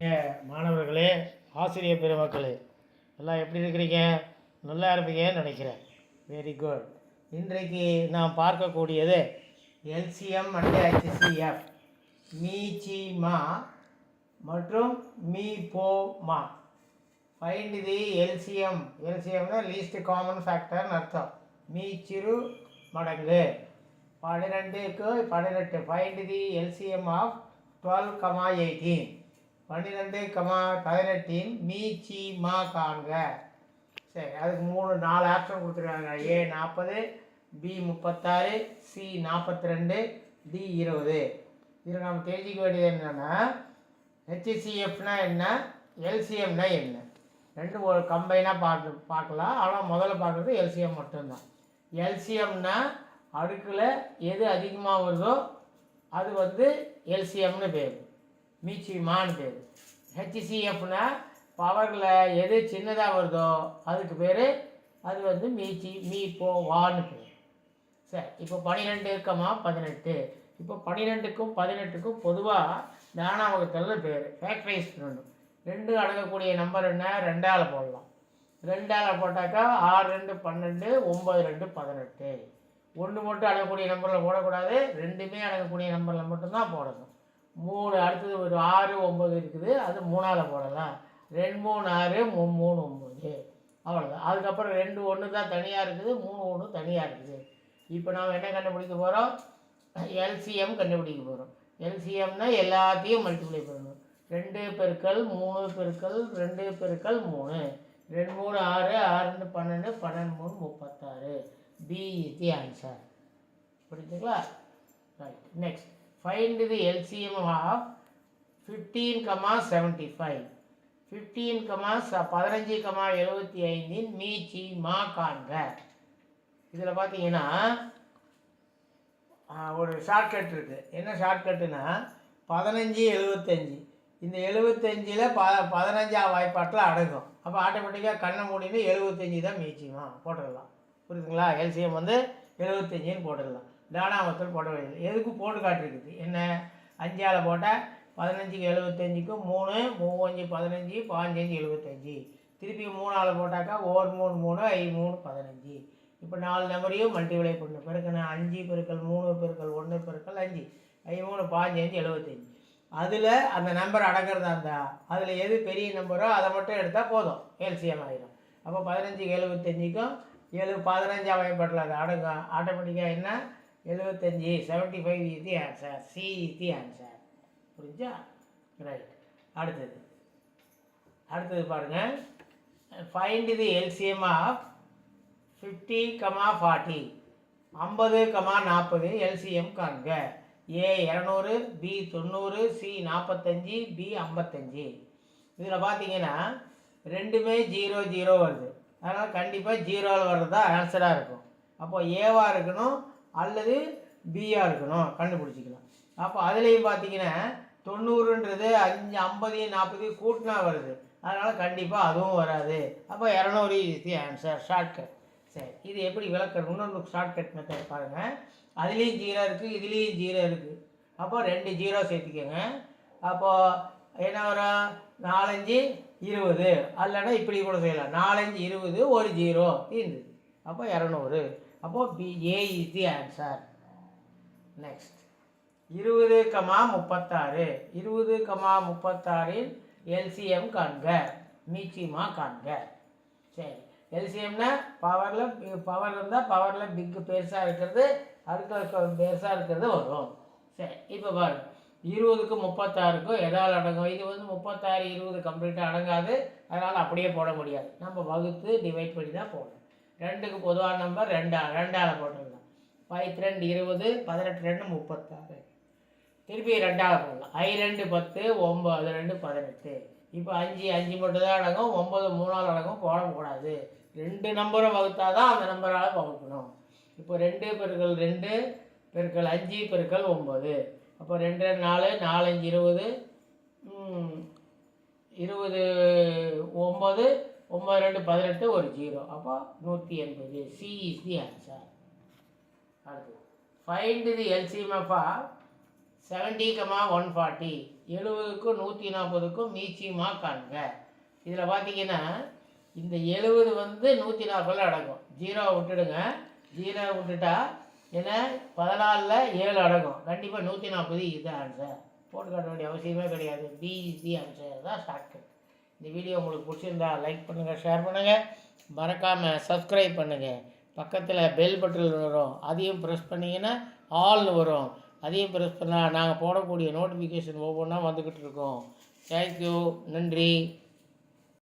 மாணவர்களே, ஆசிரியர் பெருமக்களே, எல்லாம் எப்படி இருக்கிறீங்க? நல்லா இருப்பீங்கன்னு நினைக்கிறேன். Very good. இன்றைக்கு நாம் பார்க்கக்கூடியது எல்சிஎம் அண்ட் ஹெச்சிஎஃப், மீச்சிமா மற்றும் மீபோமா. Find the LCM. எல்சிஎம்னா லீஸ்ட் காமன் ஃபேக்டர்னு அர்த்தம். மீச்சிறு மடங்கு 12க்கு 18. Find the LCM of 12, 18. 12, 18 மீச்சிமா காண்க. சரி, அதுக்கு 4 ஆப்ஷன் கொடுத்துருக்காங்க. A 40, B 36, C 42, D 20. இதில் நம்ம தெரிஞ்சிக்க வேண்டியது என்னென்னா, ஹெச்சிஎஃப்னா என்ன, எல்சிஎம்னா என்ன, ரெண்டும் ஒரு கம்பைனாக பார்க்கலாம். ஆனால் முதல்ல பார்க்குறது எல்சிஎம் மட்டும்தான். எல்சிஎம்னா அடுக்கில் எது அதிகமாக வருதோ அது எல்சிஎம்னு பேர், மீச்சிமான்னு பேர். ஹெச்சிஎஃப்னா பவரில் எது சின்னதாக வருதோ அதுக்கு பேர், அது மீபோவான்னு பேர். சரி, இப்போ 12, 18. இப்போ 12க்கும் 18க்கும் பொதுவாக தானா வகுத்தல் பேர், ஃபேக்டரைஸ் பண்ணணும். 2 அடங்கக்கூடிய நம்பர் என்ன, 2ஆல் போடலாம். 2ஆல் போட்டாக்கா 6, 2, 12, 9, 2, 18. 1 மட்டும் அடங்கக்கூடிய நம்பரில் போடக்கூடாது, 2மே அடங்கக்கூடிய நம்பரில் மட்டும்தான் போடணும். 3 அடுத்தது ஒரு 6, 9 இருக்குது, அது 3ஆல் போடலாம். 2, 3, 6, 3, 9, அவ்வளோதான். அதுக்கப்புறம் 2, 1 தான் தனியாக இருக்குது, 3, 1 தனியாக இருக்குது. இப்போ நாம் என்ன கண்டுபிடிக்க போகிறோம், எல்சிஎம் கண்டுபிடிக்க போகிறோம். எல்சிஎம்னா எல்லாத்தையும் மல்டிப்ளை பண்ணணும். 2 பெருக்கல் 3 பெருக்கல் 2 பெருக்கல் 3, 2, 3, 6, 6, 12, 12, 36. B is the answer. புரிஞ்சுங்களா? Right. Next, find the LCM of 15, 75. 15, 15, 75 மீச்சிமா காண்க. இதில் பார்த்தீங்கன்னா ஒரு ஷார்ட்கட் இருக்குது. என்ன ஷார்ட்கட்டுன்னா 15, 75. இந்த 75ல் 15ஆம் வாய்ப்பாட்டில் அடங்கும். அப்போ ஆட்டோமேட்டிக்காக கண்ணை மூடின்னு 75 தான் மீச்சிமா போட்டுடலாம். புரியுதுங்களா? எல்சிஎம் 75ன்னு போட்டுடலாம். தானாமத்தில் போட வேண்டியது. எதுக்கு போட்டு காட்டிருக்குது என்ன, 5ஆல் போட்டால் 15க்கு 75க்கும் 3, 3, 15, 15, 75. திருப்பி 3ஆல் போட்டாக்கா 1, 3, 3, 5, 3, 15. இப்போ 4 நம்பரையும் மல்டிப்ளை பண்ணணும். பெருக்கணும். 5 பெருக்கல் 3 பெருக்கல் 1 பெருக்கல் 5, 5, 3, 15, 75. அதில் அந்த நம்பர் அடங்கிறதா இருந்தால் அதில் எது பெரிய நம்பரோ அதை மட்டும் எடுத்தால் போதும், எல்சிஎம் ஆகிடும். அப்போ 15க்கு 75க்கும் 15ஆம் வாய்ப்பாட்டில் அது அடங்கும். ஆட்டோமேட்டிக்காக என்ன, 75, 75 is the answer. C is the answer. புரிஞ்சா? ரைட். அடுத்தது பாருங்கள். Find the LCM of 50, 40. 50, 40 LCM காண்க. A 200, B 90, C 45, B 55. இதில் பார்த்தீங்கன்னா ரெண்டுமே 0, 0 வருது. அதனால் கண்டிப்பாக 0ஆல் வர்றது தான் ஆன்சராக இருக்கும். அப்போ ஏவாக இருக்கணும் அல்லது பியாக இருக்கணும், கண்டுபிடிச்சிக்கலாம். அப்போ அதுலேயும் பார்த்தீங்கன்னா 90ன்றது 5, 50, 40 கூட்டினா வருது. அதனால் கண்டிப்பாக அதுவும் வராது. அப்போ 200 இஸ் தி ஆன்சர். ஷார்ட்கட். சரி, இது எப்படி விளக்கணும்? இன்னொரு ஷார்ட்கட் மெத்தட் பாருங்கள். அதுலேயும் 0 இருக்குது, இதுலேயும் 0 இருக்குது. அப்போ 2 0 சேர்த்துக்கோங்க. அப்போது என்ன வரும், 4, 5, 20. அல்லனா இப்படி கூட செய்யலாம், 4, 5, 20, ஒரு 0 இருந்தது. அப்போ 200. அப்போது A is the answer. Next, 20, 36. 20, 36 LCM காண்க, மீச்சிமா காண்க. சரி, எல்சிஎம்னா பவர் இருந்தால் பவரில் பிக்கு பெருசாக இருக்கிறது, அடுத்த பெருசாக இருக்கிறது வரும். சரி, இப்போ பாருங்கள். 20க்கும் 36க்கும் எதால் அடங்கும்? இது 36, 20 கம்ப்ளீட்டாக அடங்காது. அதனால் அப்படியே போட முடியாது. நம்ம வகுத்து டிவைட் பண்ணி தான் போடணும். 2க்கு பொதுவான நம்பர் 2ஆல் போட்டுடலாம். 5, 2, 20, 18, 2, 36. திருப்பி 2ஆல் போடலாம். 5, 2, 10, 9, 2, 18. இப்போ 5, 5 மட்டும் தான் அடங்கும். 9 3ஆல் அடங்கும். போடக்கூடாது. 2 நம்பரை வகுத்தா தான் அந்த நம்பரால் வகுக்கணும். இப்போ 2 பெருக்கல் 2 பெருக்கல் 5 பெருக்கல் 9. அப்போ 2, 4, 4, 5, 20, 20, 9, 9, 2, 18, ஒரு 0. அப்போ 180. C is the answer. அடுத்து, ஃபைண்ட் தி எல்சிஎம் ஆஃப் 70, 140. 70க்கும் 140க்கும் மீச்சியமாக காண்க. இதில் பார்த்தீங்கன்னா இந்த 70 வந்து 140 அடங்கும். 0 விட்டுடுங்க. 0 விட்டுட்டா ஏன்னா 14ல் 7 அடங்கும். கண்டிப்பாக 140 இது ஆன்சர். போட்டு காட்ட வேண்டிய அவசியமே கிடையாது. பி இஸ் தி ஆன்சர் தான் ஷார்ட்கட். இந்த வீடியோ உங்களுக்கு பிடிச்சிருந்தா லைக் பண்ணுங்கள், ஷேர் பண்ணுங்கள், மறக்காமல் சப்ஸ்கிரைப் பண்ணுங்கள். பக்கத்தில் பெல் பட்டன் வரும், அதையும் ப்ரெஸ் பண்ணிங்கன்னா ஆல்னு வரும். அதையும் ப்ரெஸ் பண்ணால் நாங்கள் போடக்கூடிய நோட்டிஃபிகேஷன் ஒவ்வொன்றா வந்துக்கிட்டு இருக்கோம். தேங்க்யூ, நன்றி.